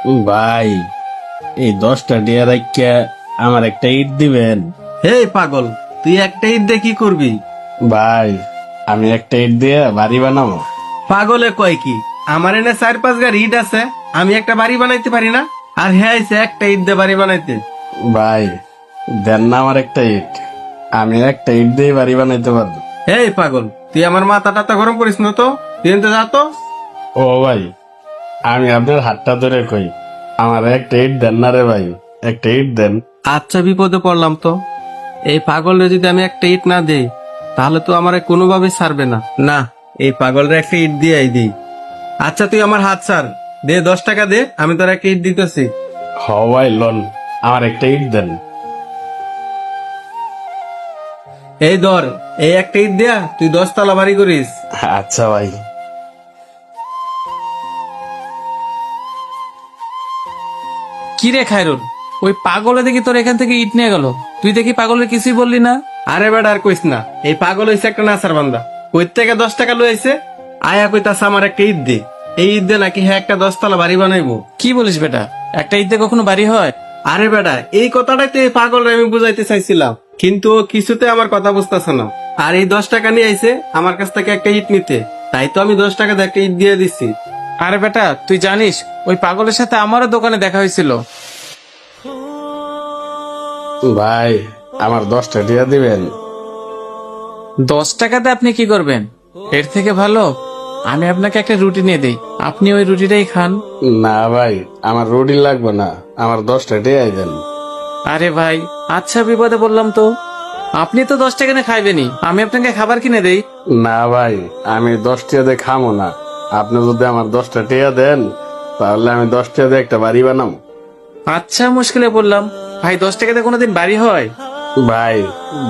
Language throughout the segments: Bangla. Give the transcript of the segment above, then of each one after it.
ভাই, এই 10টা টিয়া রাখিয়া আমার একটা ইট দিবেন? হে পাগল, তুই একটা ইট দিয়ে কি করবি? ভাই, আমি একটা ইট দিয়ে বাড়ি বানাবো। পাগলে কয় কি? আমার এনে 4-5 গাড়ি ইট আছে, আমি একটা বাড়ি বানাইতে পারি না? আর হ্যাঁ আইছে একটা ইট দিয়ে বাড়ি বানাইতে। ভাই, দেন না আমার একটা ইট, আমি একটা ইট দিয়ে বাড়ি বানাইতে পারবো। এই পাগল, তুই আমার মাথা টাথা গরম করিস না তো, তুই এনতে যা তো। ও ভাই, আমি আপনার হাতটা ধরে কই, আমার একটা ইট দেন না রে ভাই, একটা ইট দেন। আচ্ছা, বিপদে পড়লাম তো। এই পাগলরে যদি আমি একটা ইট না দেই তাহলে তো আমার কোনোভাবে ছাড়বে না। না, এই পাগলরে একটা ইট দিয়েই দিই। আচ্ছা, তুই আমার হাত ছাড়, দে 10 টাকা দে, আমি তোর একটা ইট দিতেছি। হ ভাই, লন, আমার একটা ইট দেন। এই ধর, এই একটা ইট দেয়া তুই 10 তলা বাড়ি করিস। আচ্ছা ভাই। কি রে খায়রুল, ওই পাগলে দেখি তোর এখান থেকে ইট নিয়ে গেল, তুই দেখি পাগলের কিছুই বললি না? আরে বেটা, আর কইস না, এই পাগল হইছে একটা নাসার বান্দা। কই থেকে 10 টাকা লইছে, আয়া কইতাছে আমার একটা ইট দে। এই ইট দে নাকি হ্যাঁ একটা 10 তলা বাড়ি বানাইবো। কি বলিস বেটা, একটা ইট দিয়ে কখনো বাড়ি হয়? আরে বেটা, এই কথাটাই তো এই পাগলরে আমি বুঝাইতে চাইছিলাম, কিন্তু ও কিছুতে আমার কথা বুঝতেছে না। আর এই 10 টাকা নিয়ে আইছে আমার কাছ থেকে একটা ইট নিতে, তাই তো আমি 10 টাকা দিয়ে একটা ইট দিয়ে দিচ্ছি। আরে বেটা, তুই জানিস ওই পাগলের সাথে আমারও দোকানে দেখা হয়েছিল। ভাই, আমার 10টা টিয়া দিবেন? 10 টাকাতে আপনি কি করবেন? এর থেকে ভালো আমি আপনাকে একটা রুটি নিয়ে দেই, আপনি ওই রুটিটাই খান। না ভাই, আমার রুটি লাগবে না, আমার 10টা টিয়াই দেন। আরে ভাই, আচ্ছা বিপদে বললাম তো, আপনি তো 10 টাকা নিয়ে খাইবেনি, আমি আপনাকে খাবার কিনে দেই। না ভাই, আমি 10 টিয়া দিয়ে খামো না, আপনি যদি আমার 10টা টিয়া দেন তাহলে আমি 10 টিয়া দিয়ে একটা বাড়ি বানাবো। আচ্ছা, মুশকিলে বললাম ভাই, 10 টাকাতে কোনোদিন বাড়ি হয়? ভাই,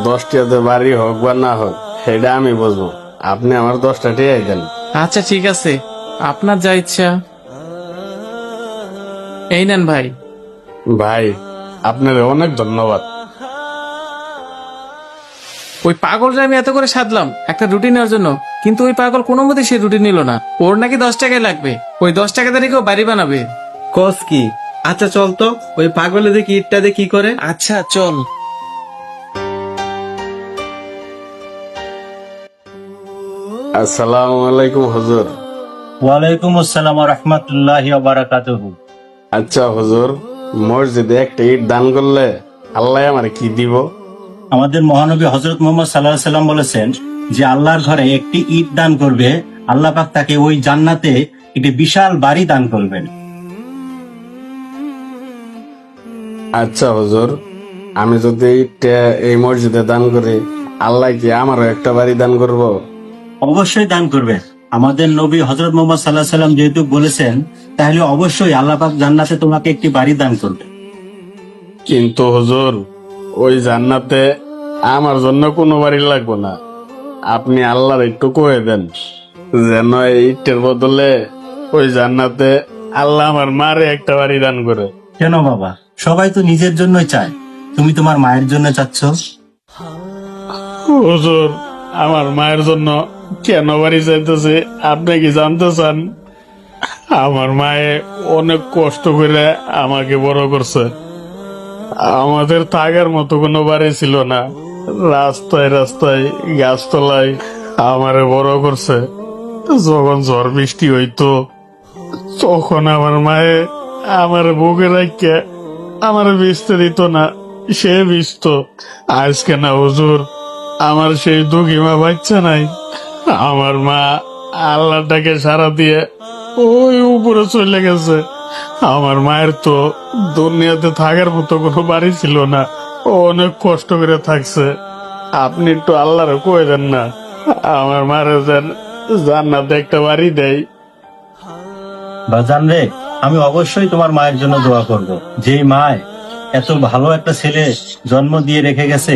10 টিয়াতে বাড়ি হোক বা না হোক সেটা আমি বুঝবো, আপনি আমার 10টা টিয়াই দেন। আচ্ছা ঠিক আছে, আপনার যা ইচ্ছা। এই নেন ভাই। ভাই, আপনার অনেক ধন্যবাদ। ওই পাগলটা আমি এত করে সাধলাম একটা রুটি নেওয়ার জন্য, কিন্তু ওই পাগল কোনো মতে সে রুটি নিল না। ওর নাকি 10 টাকাই লাগবে, ওই 10 টাকা দিয়ে কেউ বাড়ি বানাবে। কস কি? আচ্ছা চল তো, ওই পাগলে দেখি ইটটা দিয়ে কি করে। আচ্ছা চল। আসসালামু আলাইকুম হুজুর। ওয়ালাইকুম আসসালাম ওয়া রাহমাতুল্লাহি ওয়া বারাকাতুহু। আচ্ছা হুজুর, মসজিদে একটা ইট দান করলে আল্লাহ আমার কি দিব? আমাদের মহানবী হযরত মুহাম্মদ সাল্লাল্লাহু আলাইহি সাল্লাম বলেছেন যে আল্লাহর ঘরে একটি ইট দান করবে, আল্লাহ পাক তাকে ওই জান্নাতে একটি বিশাল বাড়ি দান করবেন। আচ্ছা হুজুর, আমি যদি ইটটা এই মসজিদে দান করি, আল্লাহ কি আমারও একটা বাড়ি দান করব? অবশ্যই দান করবে। আমাদের নবী হযরত মুহাম্মদ সাল্লাল্লাহু আলাইহি সাল্লাম যেহেতু বলেছেন, তাহলে অবশ্যই আল্লাহ পাক জান্নাতে তোমাকে একটি বাড়ি দান করবে। কিন্তু হুজুর, ওই জান্নাতে আমার জন্য কোনো বাড়ি লাগবে না, আপনি আল্লাহর একটু কয়ে দেন যেন এই ইটের বদলে ওই জান্নাতে আল্লাহ আমার মারে একটা বাড়ি দান করে। কেন বাবা, সবাই তো নিজের জন্যই চায়, তুমি তোমার মায়ের জন্য চাচ্ছ। হুজুর, আমার মায়ের জন্য কেন বাড়ি চাইতেছে আপনি কি জানতে চান? আমার মায়ে অনেক কষ্ট করে আমাকে বড় করছে, আমাদের থাকার মতো কোনো বাড়ি ছিল না, রাস্তায় রাস্তায় গাছতলায় আমারে বড় করছে। যখন ঝড় বৃষ্টি হইতো তখন আমার মায়ে আমার বুকে রাখিয়া আমার ভিজতে দিত না, সে ভিজত। আজকে না হুজুর, আমার সেই দুঃখী মা বাচ্চা নাই, আমার মা আল্লাহটাকে সারা দিয়ে ওই উপরে চলে গেছে। আমার মায়ের তো দুনিয়াতে থাকার মতো কোনো বাড়ি ছিল না, ও অনেক কষ্ট করে থাকছে। আপনি একটু আল্লাহরে কয়ে দেন না আমার মারে যেন জান্নাতে একটা বাড়ি দেয়। বাজান রে, আমি অবশ্যই তোমার মায়ের জন্য দোয়া করব। যে মায় এত ভালো একটা ছেলে জন্ম দিয়ে রেখে গেছে,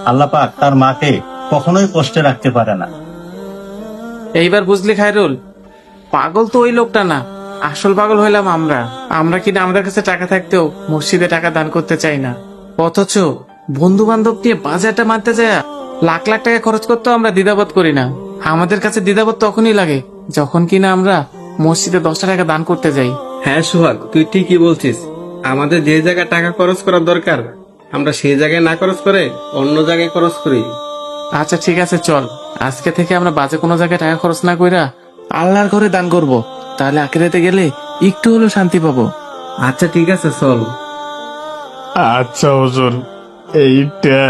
আল্লাহ পাক তার মাকে কখনোই কষ্টে রাখতে পারে না। এইবার বুঝলি খায়রুল, পাগল তো ওই লোকটা না, আসল পাগল হইলাম আমরা। আমরা কিনা আমাদের কাছে টাকা থাকতেও মসজিদে টাকা দান করতে চাই না, অথচ বন্ধু বান্ধব নিয়ে বাজারটা মারতে যায় লাখ লাখ টাকা খরচ করতেও আমরা দ্বিধাবোধ করি না। আমাদের কাছে দ্বিধাবোধ তখনই লাগে যখন কিনা আমরা মসজিদে 10 টাকা দান করতে যাই। হ্যাঁ সোহাগ, তুই ঠিকই বলছিস। আমাদের যে জায়গায় টাকা খরচ করার দরকার আমরা সেই জায়গায় না খরচ করে অন্য জায়গায় খরচ করি। আচ্ছা ঠিক আছে, চল আজকে থেকে আমরা বাজে কোনো জায়গায় টাকা খরচ না কইরা আল্লাহর ঘরে দান করব। তাহলে আখিরাতে গেলে একটু হলেও শান্তি পাবো। আচ্ছা ঠিক আছে, চল। আচ্ছা হুজুর, এইটা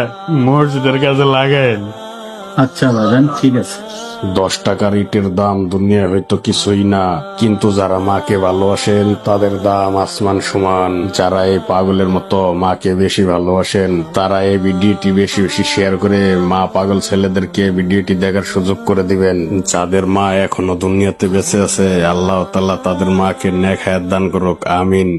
মসজিদের কাজে লাগায়েন। আচ্ছা ভাইজান, ঠিক আছে। 10 টাকার ইটের দাম দুনিয়া হয়তো কিছুই না, কিন্তু যারা মাকে ভালোবাসেন তাদের দাম আসমান সমান। যারা এই পাগলের মতো মাকে বেশি ভালোবাসেন তারা এই ভিডিওটি বেশি বেশি শেয়ার করে মা পাগল ছেলেদেরকে ভিডিওটি দেখার সুযোগ করে দিবেন। যাদের মা এখনো দুনিয়াতে বেঁচে আছে, আল্লাহ তাআলা তাদের মাকে নেক হায়াত দান করুক, আমিন।